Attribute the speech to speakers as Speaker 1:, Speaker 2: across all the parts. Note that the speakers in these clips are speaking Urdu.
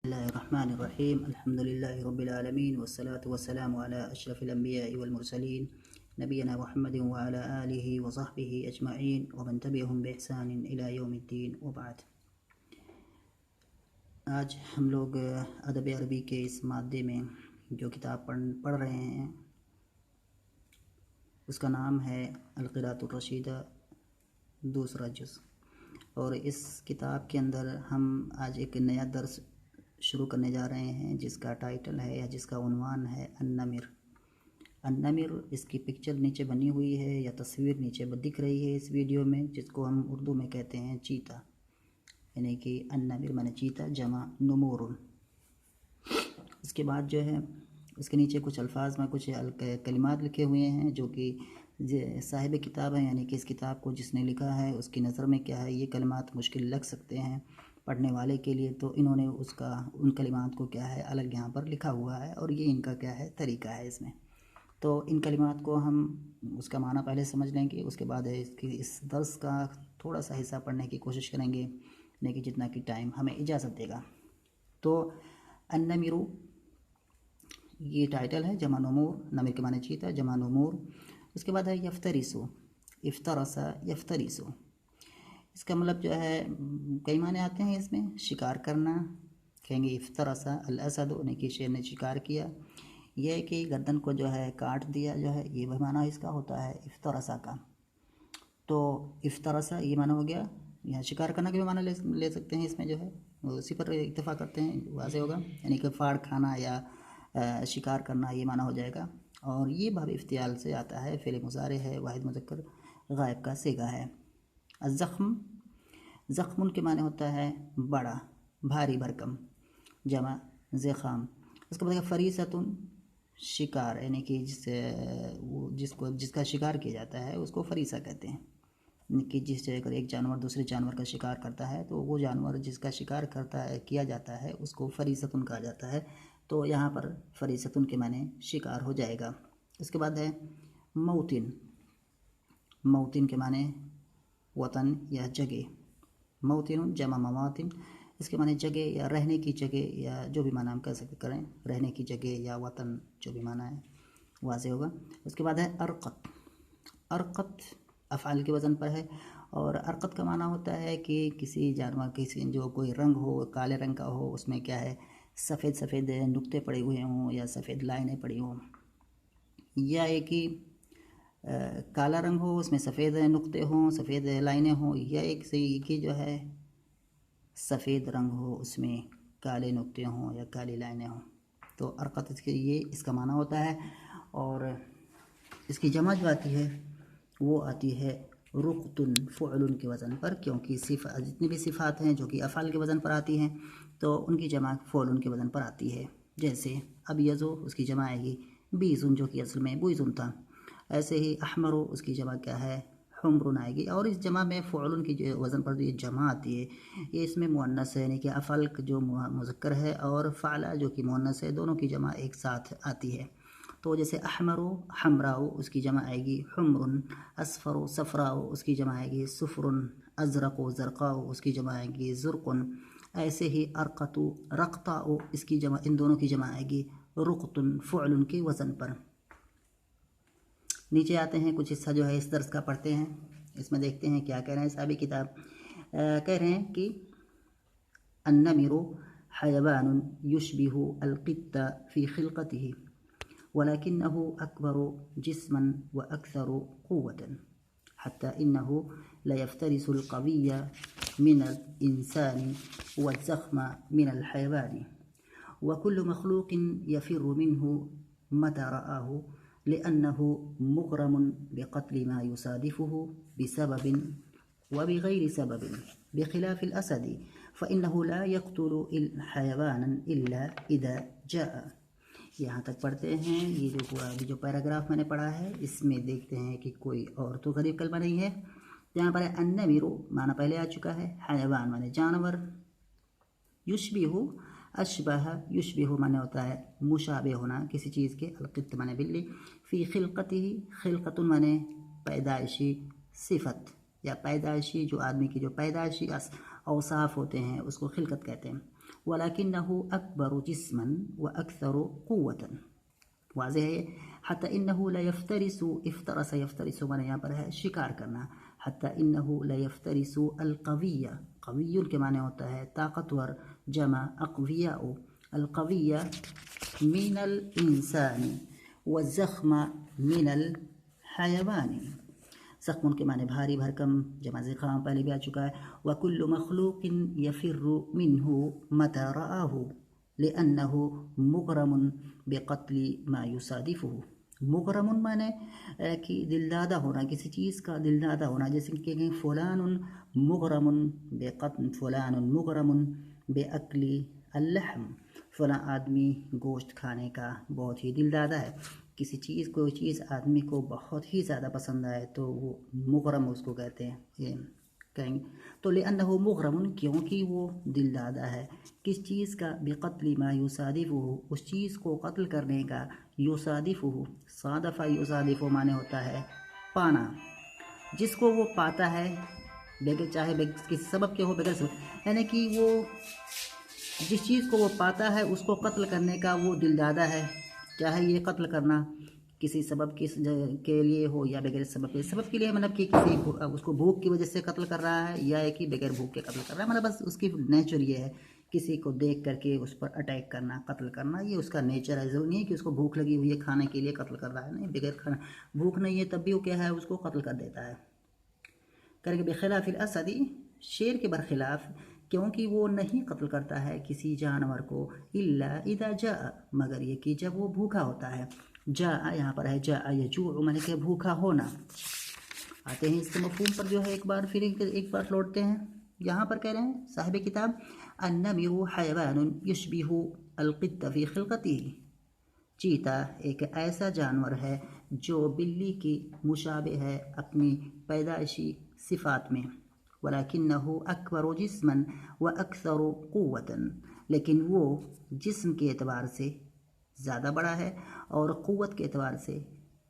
Speaker 1: الله الرحمن الرحيم الحمد لله رب العالمين والصلاة والسلام على أشرف الأنبياء والمرسلين نبينا محمد وعلى آله وصحبه أجمعين ومن تبعهم بإحسان إلى يوم الدين وبعد. آج ہم لوگ ادب عربی کے اس مادے میں جو کتاب پڑھ رہے ہیں اس کا نام ہے القراءۃ الرشیدہ دوسرا جز، اور اس کتاب کے اندر ہم آج ایک نیا درس شروع کرنے جا رہے ہیں جس کا ٹائٹل ہے یا جس کا عنوان ہے النمر. اس کی پکچر نیچے بنی ہوئی ہے یا تصویر نیچے دکھ رہی ہے اس ویڈیو میں، جس کو ہم اردو میں کہتے ہیں چیتا، یعنی کہ النمر مانے چیتا جمع نمور. اس کے بعد جو ہے اس کے نیچے کچھ الفاظ میں کچھ کلمات لکھے ہوئے ہیں جو کہ صاحب کتاب ہیں، یعنی کہ اس کتاب کو جس نے لکھا ہے اس کی نظر میں کیا ہے یہ کلمات مشکل لگ سکتے ہیں پڑھنے والے کے لیے، تو انہوں نے ان کلمات کو کیا ہے الگ یہاں پر لکھا ہوا ہے، اور یہ ان کا کیا ہے طریقہ ہے اس میں. تو ان کلمات کو ہم اس کا معنی پہلے سمجھ لیں گے، اس کے بعد اس درس کا تھوڑا سا حصہ پڑھنے کی کوشش کریں گے، لیکن جتنا کہ ٹائم ہمیں اجازت دے گا. تو النمر یہ ٹائٹل ہے، جمع نمور، نمر کے معنی چیتا جمع نمور. اس کے بعد ہے یفترسو، افترسا یفترسو. اس کا مطلب جو ہے کئی معنی آتے ہیں اس میں. شکار کرنا، کہیں گے افترسا الاسد، یعنی کہ شیر نے شکار کیا. یہ ہے کہ گردن کو جو ہے کاٹ دیا، جو ہے یہ بھی معنی اس کا ہوتا ہے افترسا کا. تو افترسا یہ معنی ہو گیا. یہاں شکار کرنا کے بھی معنی لے سکتے ہیں، اس میں جو ہے اسی پر اتفاق کرتے ہیں، واضح ہوگا، یعنی کہ پھاڑ کھانا یا شکار کرنا یہ معنی ہو جائے گا. اور یہ باب افتعال سے آتا ہے، فعل مضارع ہے، واحد مذکر غائب کا صیغہ ہے. الزخم، زخم کے معنی ہوتا ہے بڑا، بھاری بھرکم، جمع زخام. اس کے بعد فریست، شکار، یعنی کہ جس کا شکار کیا جاتا ہے اس کو فریسہ کہتے ہیں، یعنی کہ جس جگہ ایک جانور دوسرے جانور کا شکار کرتا ہے تو وہ جانور جس کا شکار کیا جاتا ہے اس کو فریستن کہا جاتا ہے. تو یہاں پر فریستن کے معنی شکار ہو جائے گا. اس کے بعد ہے موطن، موطن کے معنی وطن یا جگہ. موطن جمع مواطن، اس کے معنی جگہ یا رہنے کی جگہ، یا جو بھی معنی ہم کہہ سکتے کریں، رہنے کی جگہ یا وطن، جو بھی معنی ہے واضح ہوگا. اس کے بعد ہے ارقت. ارقت افعال کے وزن پر ہے، اور ارقت کا معنی ہوتا ہے کہ کسی جانور جو کوئی رنگ ہو، کالے رنگ کا ہو، اس میں کیا ہے سفید سفید نقطے پڑے ہوئے ہوں یا سفید لائنیں پڑی ہوں، یا ایک ہی کالا رنگ ہو اس میں سفید نقطے ہوں، سفید لائنیں ہوں، یا ایک ہی جو ہے سفید رنگ ہو اس میں کالے نقطے ہوں یا کالی لائنیں ہوں. تو ارقت یہ اس کا معنی ہوتا ہے. اور اس کی جمع جو آتی ہے وہ آتی ہے رقتن، فعل کے وزن پر، کیونکہ جتنی بھی صفات ہیں جو کہ افعال کے وزن پر آتی ہیں تو ان کی جمع فعل کے وزن پر آتی ہے. جیسے ابیضو، اس کی جمع آئے گی بیزن، جو کہ اصل میں بویزن تھا. ایسے ہی احمرو، اس کی جمع کیا ہے حمرن آئے گی. اور اس جمع میں فعل کی جو وزن پر یہ جمع آتی ہے یہ اس میں مؤنث ہے، یعنی کہ افعل جو مذکر ہے اور فعلہ جو کہ مؤنث ہے، دونوں کی جمع ایک ساتھ آتی ہے. تو جیسے احمرو حمراؤ، اس کی جمع آئے گی حمرن. اصفرو صفراؤ، اس کی جمع آئے گی صفرن. ازرقو زرقاؤ، اس کی جمع آئے گی زرقن. ایسے ہی ارقتو رقتاؤ، اس کی جمع، ان دونوں کی جمع آئے گی رقتن، فعل کے وزن پر. نیچے آتے ہیں، کچھ حصہ جو ہے اس درس کا پڑھتے ہیں. اس میں دیکھتے ہیں کیا کہہ رہے ہیں صاحب کتاب. کہہ رہے ہیں کہ النمر حیوان یشبہ القط فی خلقته ولكنه أكبر جسما وأكثر قوة حتى إنه لا يفترس القوي من الإنسان والزخم من الحيوان وكل مخلوق يفر منه متى رآه لأنه مغرم بقتل ما يصادفه بسبب وبغير سبب بخلاف الأسد فإنه لا يقتل حيوانا إلا إذا جاء. یہاں تک پڑھتے ہیں. یہ جو پورا جو پیراگراف میں نے پڑھا ہے اس میں دیکھتے ہیں کہ کوئی اور تو غریب کلمہ نہیں ہے. یہاں پر النمر معنی پہلے آ چکا ہے، حیوان معنی جانور، یشبہ اشبہ، یشبہ معنی ہوتا ہے مشابہ ہونا کسی چیز کے، القط معنی بلی، فی خلقتہ، خلقت معنی پیدائشی صفت یا پیدائشی جو آدمی کی جو پیدائشی اوصاف ہوتے ہیں اس کو خلقت کہتے ہیں. ولكنه أكبر جسما وأكثر قوة. واضح ہے. حتی انہو لیفترس، افترس یفترس مانے یہاں پر ہے شکار کرنا. حتی انہو لیفترس القویہ، قوی کے معنی ہوتا ہے طاقتور، جمع اقویاء. القویہ من الانسان والزخم من الحیوان. زخم کے معنی بھاری بھرکم، جمع زخام پہلے بھی آ چکا ہے. وَكُلُّ مَخْلُوقٍ يَفِرُّ مِنْهُ مَتَى رَآهُ لِأَنَّهُ مُغْرَمٌ بِقَتْلِ مَا يُصَادِفُهُ. مغرم معنی کہ دلدادہ ہونا، کسی چیز کا دلدادہ ہونا. جیسے کہ کہیں فلان مغرم بقتل، فلان مغرم بأکل اللحم، فلاں آدمی گوشت کھانے کا بہت ہی دلدادہ ہے. کسی چیز کو چیز آدمی کو بہت ہی زیادہ پسند آئے تو وہ مغرم اس کو کہتے ہیں، یہ کہیں گے. تو لأنه مغرم، کیونکہ وہ دلدادہ ہے کس چیز کا، بقتل ما یصادفہ، اس چیز کو قتل کرنے کا. یصادفہ، صادف یصادف معنی ہوتا ہے پانا، جس کو وہ پاتا ہے بغیر چاہے کسی سبب کے ہو، بغیر سبب، یعنی کہ وہ جس چیز کو وہ پاتا ہے اس کو قتل کرنے کا وہ دلدادہ ہے. چاہے یہ قتل کرنا کسی سبب کے لیے ہو یا بغیر سبب کے. سبب کے لیے مطلب کہ کسی اس کو بھوک کی وجہ سے قتل کر رہا ہے، یا کہ بغیر بھوک کے قتل کر رہا ہے. مطلب بس اس کی نیچر یہ ہے، کسی کو دیکھ کر کے اس پر اٹیک کرنا، قتل کرنا، یہ اس کا نیچر ہے. ضروری نہیں ہے کہ اس کو بھوک لگی ہوئی ہے کھانے کے لیے قتل کر رہا ہے، نہیں، بغیر کھانا بھوک نہیں ہے تب بھی وہ کیا ہے، اس کو قتل کر دیتا ہے. کریں گے بخلاف الاسد، شیر کے برخلاف، کیونکہ وہ نہیں قتل کرتا ہے کسی جانور کو، الا اذا جاء، مگر یہ کہ جب وہ بھوکا ہوتا ہے. جاء یہاں پر ہے جاء یجوع معنی کہ بھوکا ہونا. آتے ہیں اس کے مفہوم پر جو ہے ایک بار لوٹتے ہیں. یہاں پر کہہ رہے ہیں صاحب کتاب النمر حیوان یشبہ القط فی خلقتہ. چیتا ایک ایسا جانور ہے جو بلی کی مشابہ ہے اپنی پیدائشی صفات میں. ولیکنہ اکبر جسما واکثر قوتا، لیکن وہ جسم کے اعتبار سے زیادہ بڑا ہے اور قوت کے اعتبار سے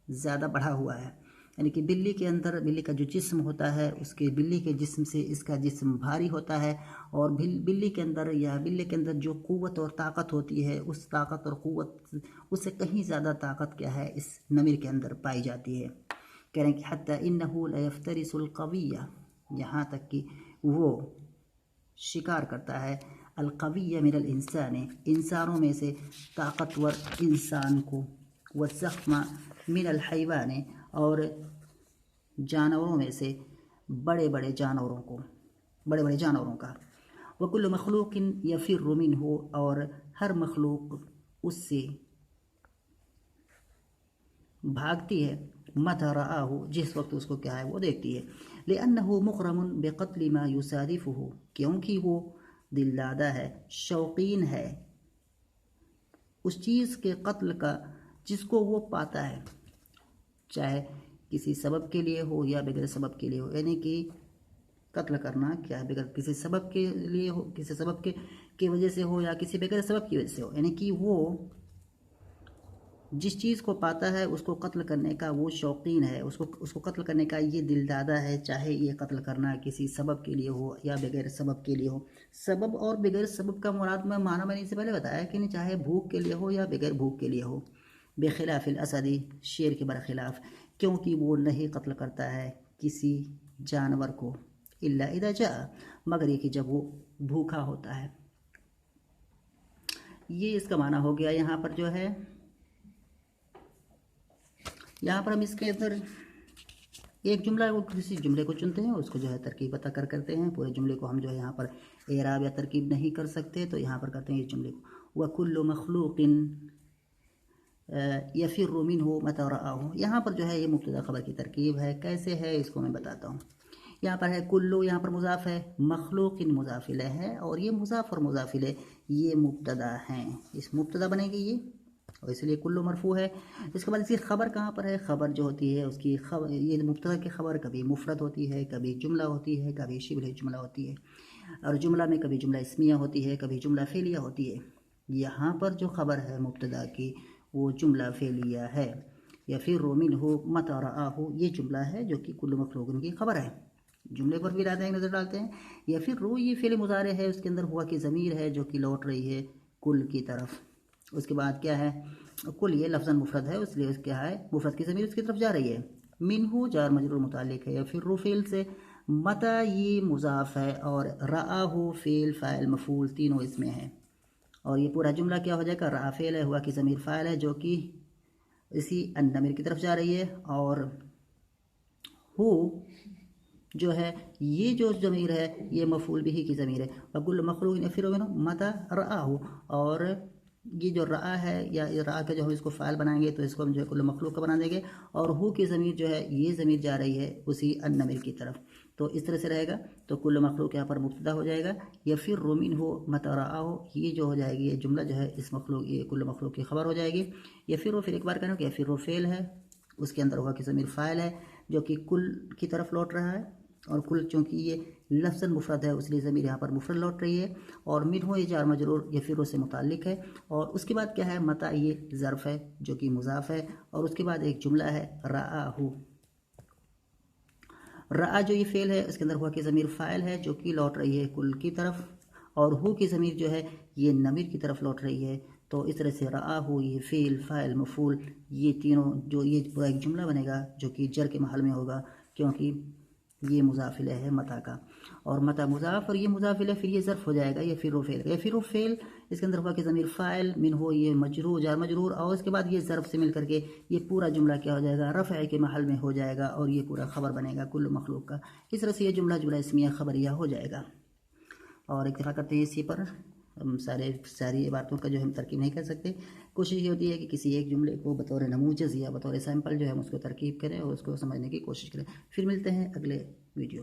Speaker 1: زیادہ بڑھا ہوا ہے. یعنی کہ بلی کے اندر، بلی کا جو جسم ہوتا ہے اس کے، بلی کے جسم سے اس کا جسم بھاری ہوتا ہے، اور بلی کے اندر یا بلی کے اندر جو قوت اور طاقت ہوتی ہے، اس طاقت اور قوت، اس سے کہیں زیادہ طاقت کیا ہے اس نمر کے اندر پائی جاتی ہے. کہہ رہے ہیں کہ حتی انہ لیفترس القویہ، یہاں تک کہ وہ شکار کرتا ہے القویہ من الانسان، انسانوں میں سے طاقتور انسان کو، والزخم من الحیوان، اور جانوروں میں سے بڑے بڑے جانوروں کو، بڑے بڑے جانوروں کا. وکل مخلوق یفر منہ، اور ہر مخلوق اس سے بھاگتی ہے، متى رآہ، جس وقت اس کو کیا ہے وہ دیکھتی ہے. لأنہ مغرم بقتل ما یصادفہ، کیونکہ وہ دلدادہ ہے، شوقین ہے اس چیز کے قتل کا جس کو وہ پاتا ہے، چاہے کسی سبب کے لیے ہو یا بغیر سبب کے لیے ہو. یعنی کہ قتل کرنا کیا ہے، بغیر کسی سبب کے لیے ہو، کسی سبب کی وجہ سے ہو، یا کسی بغیر سبب کی وجہ سے ہو. یعنی کہ وہ جس چیز کو پاتا ہے اس کو قتل کرنے کا وہ شوقین ہے، اس کو قتل کرنے کا یہ دلدادہ ہے، چاہے یہ قتل کرنا کسی سبب کے لیے ہو یا بغیر سبب کے لیے ہو. سبب اور بغیر سبب کا مراد میں معنی میں نے اس سے پہلے بتایا کہ نہیں، چاہے بھوک کے لیے ہو یا بغیر بھوک کے لیے ہو. بخلاف الاسد، شیر کے برخلاف، کیونکہ وہ نہیں قتل کرتا ہے کسی جانور کو، الا اذا جاء، مگر یہ کہ جب وہ بھوکا ہوتا ہے. یہ اس کا معنی ہو گیا. یہاں پر جو ہے، یہاں پر ہم اس کے اندر ایک جملہ، وہ کسی جملے کو چنتے ہیں، اس کو جو ہے ترکیب عطا کرتے ہیں. پورے جملے کو ہم جو ہے یہاں پر اعراب یا ترکیب نہیں کر سکتے، تو یہاں پر کرتے ہیں اس جملے کو. وَكُلُّ مَخْلُوقٍ يَفِرُّ مِنْهُ مَتَى رَآهُ. یہاں پر جو ہے یہ مبتدا خبر کی ترکیب ہے. کیسے ہے اس کو میں بتاتا ہوں. یہاں پر ہے کلو، یہاں پر مضاف ہے، مخلوق مضاف الیہ ہے، اور یہ مضاف اور مضاف الیہ یہ مبتدا ہیں. اس مبتدا بنے گی یہ، اور اس لیے کلو مرفوع ہے. اس کے بعد اس کی خبر کہاں پر ہے؟ خبر جو ہوتی ہے اس کی خبر، یہ مبتدا کی خبر کبھی مفرد ہوتی ہے، کبھی جملہ ہوتی ہے، کبھی شبہ جملہ ہوتی ہے، اور جملہ میں کبھی جملہ اسمیہ ہوتی ہے، کبھی جملہ فعلیہ ہوتی ہے. یہاں پر جو خبر ہے مبتدا کی وہ جملہ فعلیہ ہے. یفر منہ متی رآہ، یہ جملہ ہے جو کہ کل مخلوق کی خبر ہے. جملے پر بھی لاتے ہیں نظر ڈالتے ہیں. یا پھر رو یہ فعل مضارع ہے، اس کے اندر ہوا کی ضمیر ہے جو کہ لوٹ رہی ہے کل کی طرف. اس کے بعد کیا ہے، کل یہ لفظاً مفرد ہے، اس لیے اس کیا ہے مفرد کی ضمیر اس کی طرف جا رہی ہے. منہو جار مجرور متعلق ہے. یا پھر رو فعل سے، متا یہ مضاف ہے، اور رآہ فعل فاعل مفعول تینوں اس میں ہیں. اور یہ پورا جملہ کیا ہو جائے گا، رآ فعل ہے، ہوا کی ضمیر فاعل ہے جو کہ اسی النمر کی طرف جا رہی ہے، اور ہو جو ہے یہ جو ضمیر ہے یہ مفعول بھی کی ضمیر ہے. وکل مخلوق یفر منہ متی رآہ، اور یہ جو رآ ہے یا رآ کا جو ہم اس کو فاعل بنائیں گے تو اس کو ہم جو ہے کل مخلوق کا بنا دیں گے، اور ہو کی ضمیر جو ہے یہ ضمیر جا رہی ہے اسی النمر کی طرف. تو اس طرح سے رہے گا. تو کل مخلوق یہاں پر مبتدا ہو جائے گا. یفر منہ متی رآہ، یہ جو ہو جائے گی یہ جملہ جو ہے اس مخلوق یہ کل مخلوق کی خبر ہو جائے گی. یفر پھر ایک بار کہنا کہ یفر فعل ہے، اس کے اندر ہوا کی ضمیر فاعل ہے جو کہ کل کی طرف لوٹ رہا ہے، اور کل چونکہ یہ لفظاً مفرد ہے اس لیے ضمیر یہاں پر مفرد لوٹ رہی ہے. اور منہ یہ جار مجرور یفر سے متعلق ہے. اور اس کے بعد کیا ہے، متا یہ ظرف ہے جو کہ مضاف ہے. اور اس کے بعد ایک جملہ ہے رآہ. رآ جو یہ فعل ہے اس کے اندر ہوا کی ضمیر فاعل ہے جو کہ لوٹ رہی ہے کل کی طرف، اور ہو کی ضمیر جو ہے یہ نمیر کی طرف لوٹ رہی ہے. تو اس طرح سے رآہ یہ فعل فاعل مفعول یہ تینوں جو یہ پورا ایک جملہ بنے گا جو کہ جر کے محل میں ہوگا، کیونکہ یہ مضاف الیہ ہے متا کا. اور متا مضاف اور یہ مضاف الیہ، پھر یہ ظرف ہو جائے گا یفر فعل. یفر فعل اس کے اندر ہوا کہ ضمیر فاعل، منہ یہ مجرور جار مجرور، اور اس کے بعد یہ ظرف سے مل کر کے یہ پورا جملہ کیا ہو جائے گا، رفع کے محل میں ہو جائے گا، اور یہ پورا خبر بنے گا کل مخلوق کا. اس طرح سے یہ جملہ اسمیہ خبریہ ہو جائے گا. اور اکتفا کرتے ہیں اسی پر. ہم ساری عبارتوں کا جو ہم ترکیب نہیں کر سکتے. کوشش یہ ہوتی ہے کہ کسی ایک جملے کو بطور نموذج یا بطور سیمپل جو ہے ہم اس کو ترکیب کریں اور اس کو سمجھنے کی کوشش کریں. پھر ملتے ہیں اگلے ویڈیو.